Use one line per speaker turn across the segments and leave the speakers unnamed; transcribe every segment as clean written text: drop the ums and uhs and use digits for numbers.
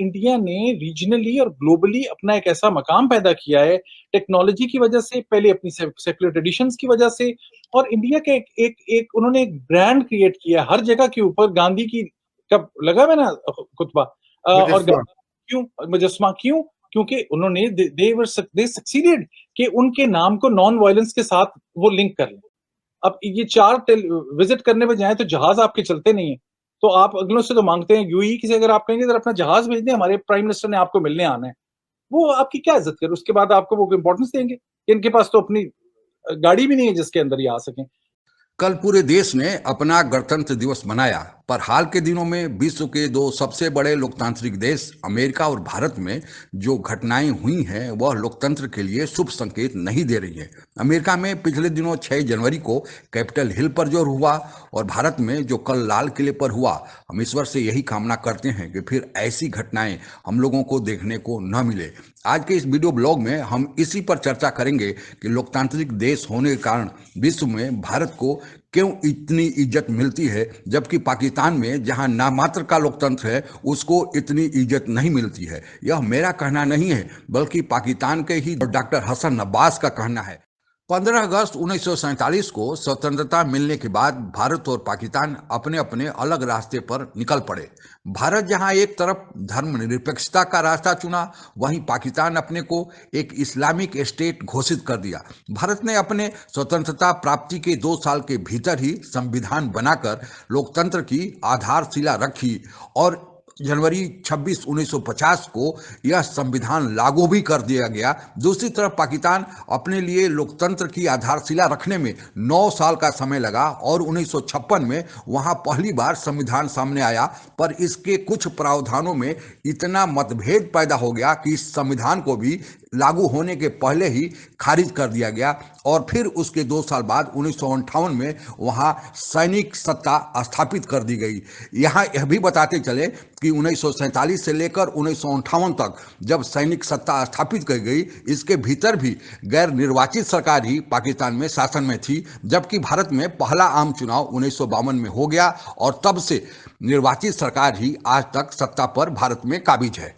India ने regionally और globally अपना एक ऐसा मकाम पैदा किया है, टेक्नोलॉजी की वजह से, पहले अपनी सेक्युलर ट्रेडिशंस की वजह से, और इंडिया के एक उन्होंने एक ब्रांड क्रिएट किया हर जगह के ऊपर। गांधी की कब लगा हुआ है ना खुतबा, और
मुजस्मा।
क्यों मुजस्मा, क्यों? क्योंकि उन्होंने दे सक्सीडेड कि उनके नाम को नॉन वायलेंस के साथ वो लिंक कर लें। अब ये चार विजिट करने पे जाए तो जहाज आपके चलते नहीं है, तो आप अगलों से तो मांगते हैं। यूएई से अगर आप कहेंगे अपना जहाज भेज दें, हमारे प्राइम मिनिस्टर ने आपको मिलने आना है, वो आपकी क्या इज्जत करे? उसके बाद आपको वो इंपॉर्टेंस देंगे? इनके पास तो अपनी गाड़ी भी नहीं है जिसके अंदर ये आ सकें।
कल पूरे देश ने अपना गणतंत्र दिवस मनाया, पर हाल के दिनों में विश्व के दो सबसे बड़े लोकतांत्रिक देश अमेरिका और भारत में जो घटनाएं हुई हैं वह लोकतंत्र के लिए शुभ संकेत नहीं दे रही है। अमेरिका में पिछले दिनों 6 जनवरी को कैपिटल हिल पर जो हुआ और भारत में जो कल लाल किले पर हुआ, हम ईश्वर से यही कामना करते हैं कि फिर ऐसी घटनाएं हम लोगों को देखने को न मिले। आज के इस वीडियो ब्लॉग में हम इसी पर चर्चा करेंगे कि लोकतांत्रिक देश होने के कारण विश्व में भारत को क्यों इतनी इज्जत मिलती है, जबकि पाकिस्तान में जहां नामात्र का लोकतंत्र है उसको इतनी इज्जत नहीं मिलती है। यह मेरा कहना नहीं है, बल्कि पाकिस्तान के ही डॉक्टर हसन अब्बास का कहना है। 15 अगस्त 1947 को स्वतंत्रता मिलने के बाद भारत और पाकिस्तान अपने अपने अलग रास्ते पर निकल पड़े। भारत जहां एक तरफ धर्मनिरपेक्षता का रास्ता चुना, वहीं पाकिस्तान अपने को एक इस्लामिक स्टेट घोषित कर दिया। भारत ने अपने स्वतंत्रता प्राप्ति के 2 साल के भीतर ही संविधान बनाकर लोकतंत्र की आधारशिला रखी और जनवरी 26 1950 को यह संविधान लागू भी कर दिया गया। दूसरी तरफ पाकिस्तान अपने लिए लोकतंत्र की आधारशिला रखने में 9 साल का समय लगा और 1956 में वहां पहली बार संविधान सामने आया, पर इसके कुछ प्रावधानों में इतना मतभेद पैदा हो गया कि इस संविधान को भी लागू होने के पहले ही खारिज कर दिया गया और फिर उसके 2 साल बाद 1958 में वहां सैनिक सत्ता स्थापित कर दी गई। यहाँ यह भी बताते चले कि 1947 से लेकर 1958 तक जब सैनिक सत्ता स्थापित की गई, इसके भीतर भी गैर निर्वाचित सरकार ही पाकिस्तान में शासन में थी, जबकि भारत में पहला आम चुनाव 1952 में हो गया और तब से निर्वाचित सरकार ही आज तक सत्ता पर भारत में काबिज है।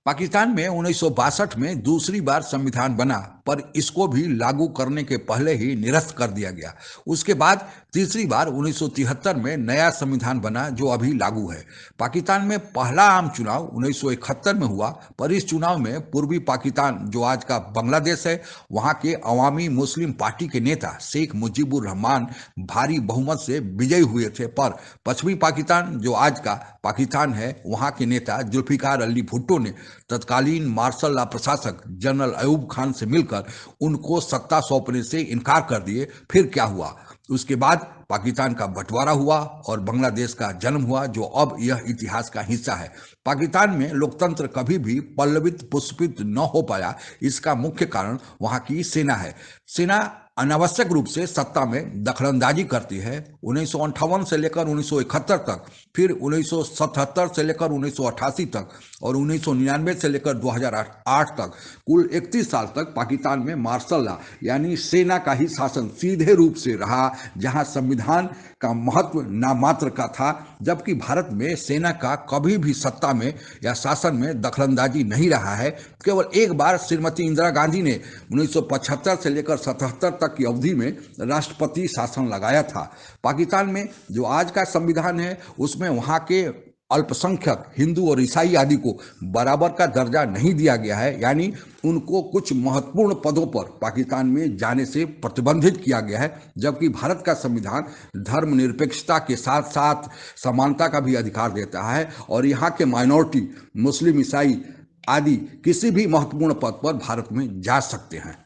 पाकिस्तान में 1962 में दूसरी बार संविधान बना, पर इसको भी लागू करने के पहले ही निरस्त कर दिया गया। उसके बाद तीसरी बार 1973 में नया संविधान बना जो अभी लागू है। पाकिस्तान में पहला आम चुनाव 1971 में हुआ, पर इस चुनाव में पूर्वी पाकिस्तान जो आज का बांग्लादेश है, वहां के अवामी मुस्लिम पार्टी के नेता शेख मुजीबुर रहमान भारी बहुमत से विजयी हुए थे, पर पश्चिमी पाकिस्तान जो आज का पाकिस्तान है, वहां के नेता जुल्फिकार अली भुट्टो ने तत्कालीन मार्शल लॉ प्रशासक जनरल अयूब खान से मिलकर उनको सत्ता सौंपने से इनकार कर दिए। फिर क्या हुआ? उसके बाद पाकिस्तान का बंटवारा हुआ और बांग्लादेश का जन्म हुआ, जो अब यह इतिहास का हिस्सा है। पाकिस्तान में लोकतंत्र कभी भी पल्लवित पुष्पित न हो पाया, इसका मुख्य कारण वहां की सेना है। सेना अनावश्यक रूप से सत्ता में दखलंदाजी करती है। 1958 से लेकर 1971 तक, फिर 1977 से लेकर 1988 तक और 1999 से लेकर 2008 तक, कुल 31 साल तक पाकिस्तान में मार्शल लॉ यानी सेना का ही शासन सीधे रूप से रहा, जहां संविधान का महत्व नामात्र का था, जबकि भारत में सेना का कभी भी सत्ता में या शासन में दखलंदाजी नहीं रहा है। केवल एक बार श्रीमती इंदिरा गांधी ने 1975 से लेकर 77 तक की अवधि में राष्ट्रपति शासन लगाया था। पाकिस्तान में जो आज का संविधान है, उसमें वहाँ के अल्पसंख्यक हिंदू और ईसाई आदि को बराबर का दर्जा नहीं दिया गया है, यानी उनको कुछ महत्वपूर्ण पदों पर पाकिस्तान में जाने से प्रतिबंधित किया गया है, जबकि भारत का संविधान धर्मनिरपेक्षता के साथ साथ समानता का भी अधिकार देता है और यहाँ के माइनॉरिटी मुस्लिम ईसाई आदि किसी भी महत्वपूर्ण पद पर भारत में जा सकते हैं।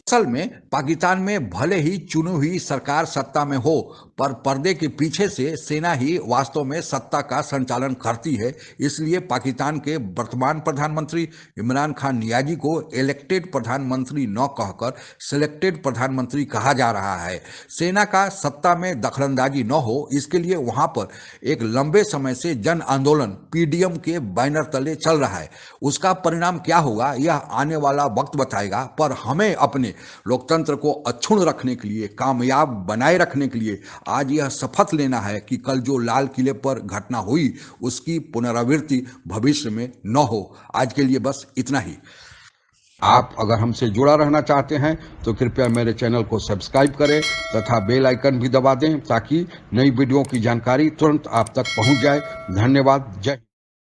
असल में पाकिस्तान में भले ही चुनी हुई सरकार सत्ता में हो, पर पर्दे के पीछे से सेना ही वास्तव में सत्ता का संचालन करती है। इसलिए पाकिस्तान के वर्तमान प्रधानमंत्री इमरान खान नियाजी को इलेक्टेड प्रधानमंत्री न कहकर सिलेक्टेड प्रधानमंत्री कहा जा रहा है। सेना का सत्ता में दखलंदाजी न हो, इसके लिए वहां पर एक लंबे समय से जन आंदोलन पीडीएम के बैनर तले चल रहा है। उसका परिणाम क्या होगा यह आने वाला वक्त बताएगा, पर हमें अपने लोकतंत्र को अक्षुण्ण रखने के लिए, कामयाब बनाए रखने के लिए आज यह शपथ लेना है कि कल जो लाल किले पर घटना हुई उसकी पुनरावृत्ति भविष्य में न हो। आज के लिए बस इतना ही। आप अगर हमसे जुड़ा रहना चाहते हैं तो कृपया मेरे चैनल को सब्सक्राइब करें तथा बेल आइकन भी दबा दें ताकि नई वीडियो की जानकारी तुरंत आप तक पहुंच जाए। धन्यवाद। जय